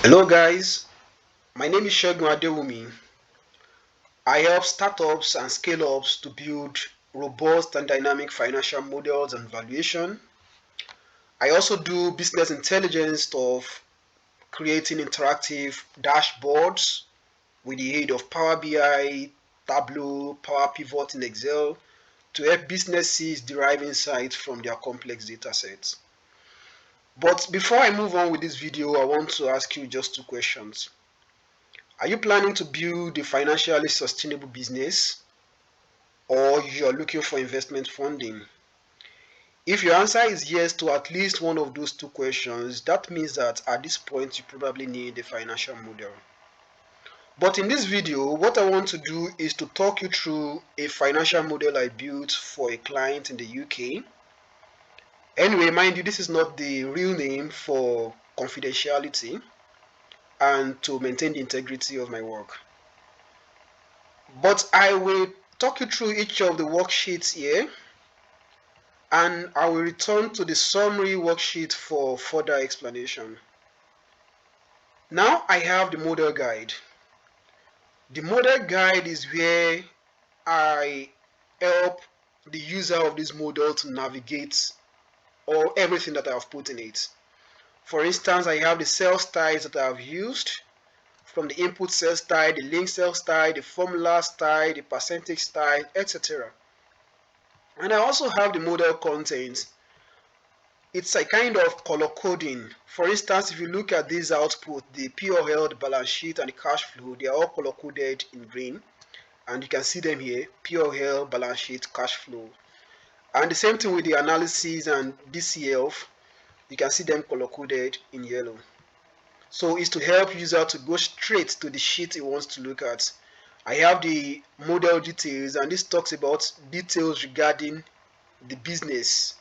Hello guys, my name is Segun Adewumi. I help startups and scale-ups to build robust and dynamic financial models and valuation. I also do business intelligence stuff, creating interactive dashboards with the aid of Power BI, Tableau, Power Pivot in Excel to help businesses derive insights from their complex data sets. But before I move on with this video, I want to ask you just two questions. Are you planning to build a financially sustainable business or you're looking for investment funding? If your answer is yes to at least one of those two questions, that means that at this point you probably need a financial model. But in this video, what I want to do is to talk you through a financial model I built for a client in the UK. Anyway, mind you, this is not the real name for confidentiality and to maintain the integrity of my work. But I will talk you through each of the worksheets here, and I will return to the summary worksheet for further explanation. Now I have the model guide. The model guide is where I help the user of this model to navigate all everything that I have put in it. For instance, I have the sales styles that I have used, from the input sales style, the link sales style, the formula style, the percentage style, etc. And I also have the model content. It's a kind of color coding. For instance, if you look at this output, the P&L, the balance sheet, and the cash flow, they are all color coded in green. And you can see them here, P&L, balance sheet, cash flow. And the same thing with the analysis and DCF, you can see them color coded in yellow. So it's to help user to go straight to the sheet he wants to look at. I have the model details, and this talks about details regarding the business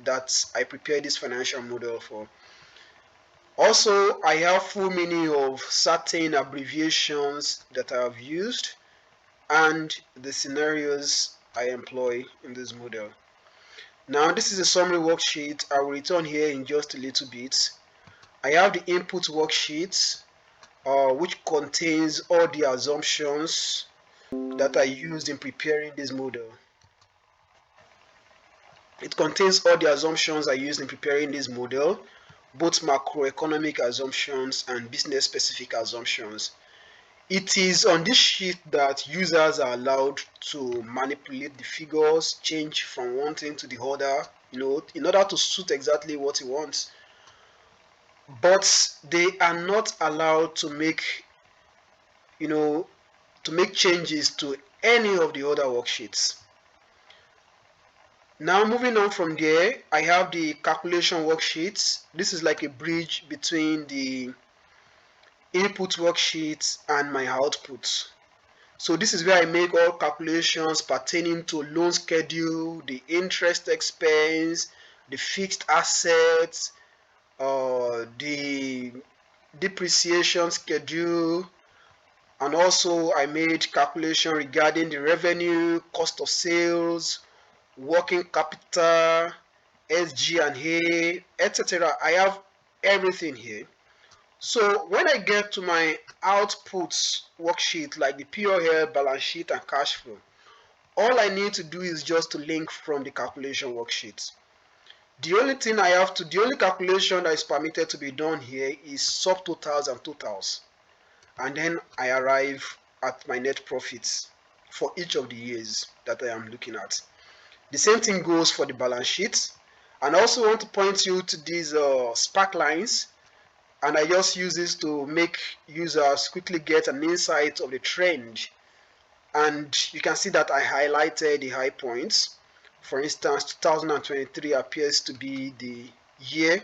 that I prepared this financial model for. Also, I have full meaning of certain abbreviations that I have used and the scenarios I employ in this model. Now, this is a summary worksheet. I will return here in just a little bit. I have the input worksheet, which contains all the assumptions that I used in preparing this model. It contains all the assumptions I used in preparing this model, both macroeconomic assumptions and business specific assumptions. It is on this sheet that users are allowed to manipulate the figures, change from one thing to the other, in order to suit exactly what he wants. But they are not allowed to make, changes to any of the other worksheets. Now moving on from there, I have the calculation worksheets. This is like a bridge between the input worksheets and my outputs. So this is where I make all calculations pertaining to loan schedule, the interest expense, the fixed assets, the depreciation schedule, and also I made calculation regarding the revenue, cost of sales, working capital, SG&A, etc. I have everything here. So when I get to my outputs worksheet like the P&L, balance sheet, and cash flow, all I need to do is just to link from the calculation worksheet. The only calculation that is permitted to be done here is subtotals and totals. And then I arrive at my net profits for each of the years that I am looking at. The same thing goes for the balance sheet. And I also want to point you to these spark lines, and I just use this to make users quickly get an insight of the trend. And you can see that I highlighted the high points. For instance, 2023 appears to be the year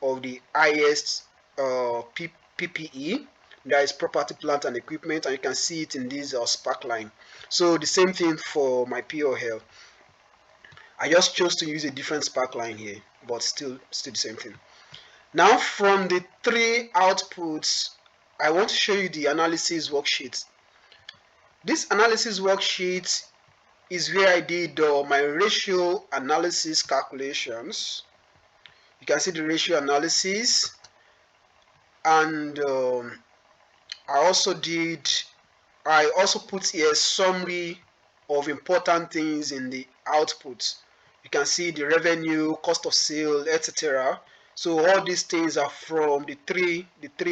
of the highest PPE, that is property, plant, and equipment, and you can see it in this spark line. So the same thing for my P&L. I just chose to use a different spark line here, but still the same thing. Now from the three outputs, I want to show you the analysis worksheet. This analysis worksheet is where I did my ratio analysis calculations. You can see the ratio analysis. And I also put here summary of important things in the output. You can see the revenue, cost of sale, etc. So all these things are from the three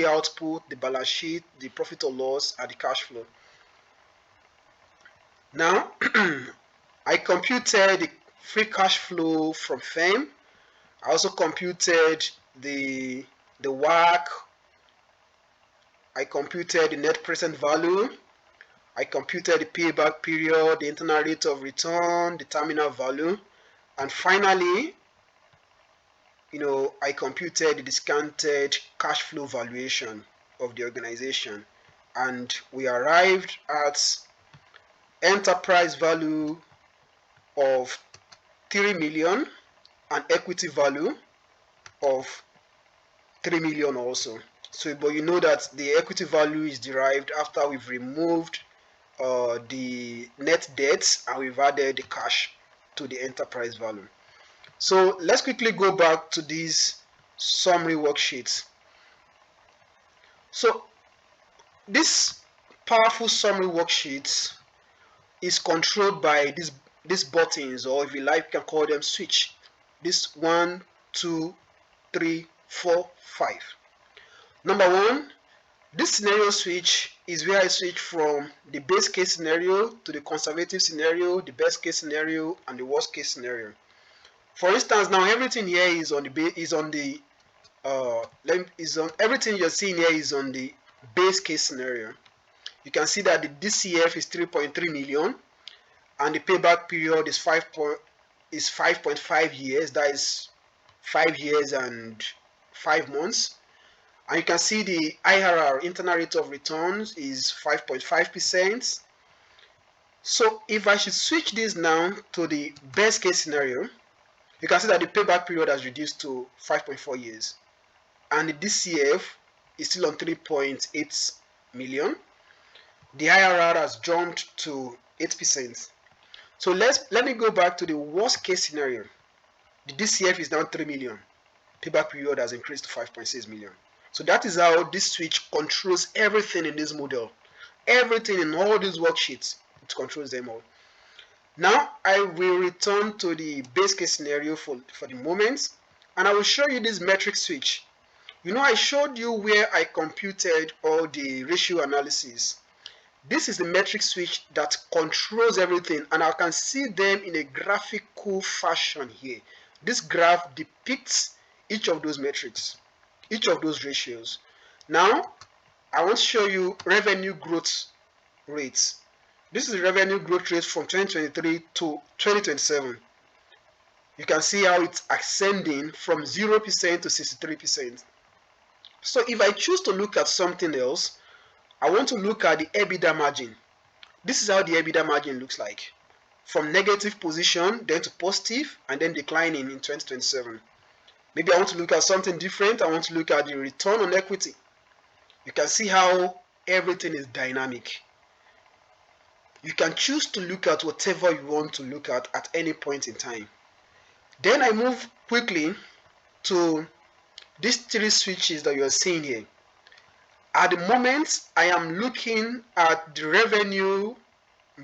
output: the balance sheet, the profit or loss, and the cash flow. Now I computed the free cash flow from firm. I also computed the WACC. I computed the net present value. I computed the payback period, the internal rate of return, the terminal value, and finally, I computed the discounted cash flow valuation of the organization, and we arrived at enterprise value of 3 million and equity value of 3 million also. So, but you know that the equity value is derived after we've removed the net debts and we've added the cash to the enterprise value. So let's quickly go back to these summary worksheets. So this powerful summary worksheet is controlled by these buttons, or if you like, you can call them switch. This 1, 2, 3, 4, 5. Number 1, this scenario switch is where I switch from the base case scenario to the conservative scenario, the best case scenario, and the worst case scenario. For instance, now everything here is on everything you're seeing here is on the base case scenario. You can see that the DCF is 3.3 million and the payback period is 5.5 years. That is 5 years and 5 months. And you can see the IRR, internal rate of returns, is 5.5%. So if I should switch this now to the best case scenario, you can see that the payback period has reduced to 5.4 years. And the DCF is still on 3.8 million. The IRR has jumped to 8%. So let me go back to the worst case scenario. The DCF is now 3 million. Payback period has increased to 5.6 million. So that is how this switch controls everything in this model. Everything in all these worksheets, it controls them all. Now I will return to the base case scenario for the moment, and I will show you this metric switch. I showed you where I computed all the ratio analysis. This is the metric switch that controls everything, and I can see them in a graphical fashion here. This graph depicts each of those metrics, each of those ratios. Now, I want to show you revenue growth rates. This is the revenue growth rate from 2023 to 2027. You can see how it's ascending from 0% to 63%. So if I choose to look at something else, I want to look at the EBITDA margin. This is how the EBITDA margin looks like. From negative position, then to positive, and then declining in 2027. Maybe I want to look at something different. I want to look at the return on equity. You can see how everything is dynamic. You can choose to look at whatever you want to look at any point in time. Then I move quickly to these three switches that you are seeing here. At the moment, I am looking at the revenue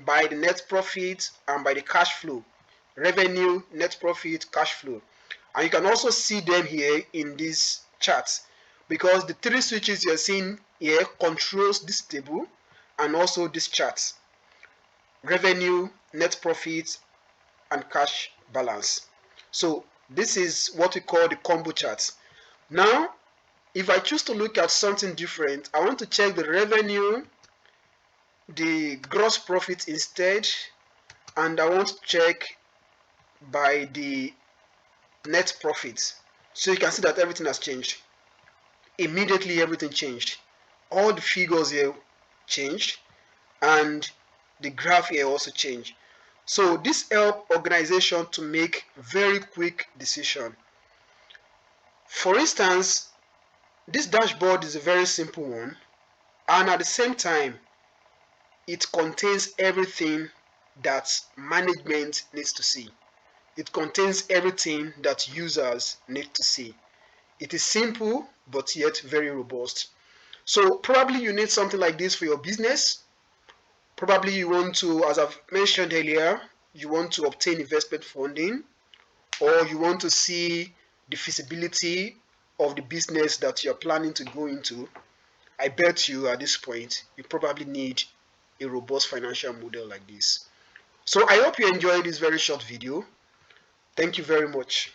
by the net profit and by the cash flow. Revenue, net profit, cash flow. And you can also see them here in this chart, because the three switches you're seeing here controls this table and also this chart. Revenue, net profit, and cash balance. So this is what we call the combo chart. Now, if I choose to look at something different, I want to check the revenue, the gross profit instead, and I want to check by the net profit. So you can see that everything has changed. Immediately everything changed. All the figures here changed, and the graph here also changed. So this helps organization to make very quick decision. For instance, this dashboard is a very simple one, and at the same time it contains everything that management needs to see. It contains everything that users need to see. It is simple, but yet very robust. So probably you need something like this for your business. Probably you want to, as I've mentioned earlier, you want to obtain investment funding, or you want to see the feasibility of the business that you're planning to go into. I bet you at this point, you probably need a robust financial model like this. So I hope you enjoyed this very short video. Thank you very much.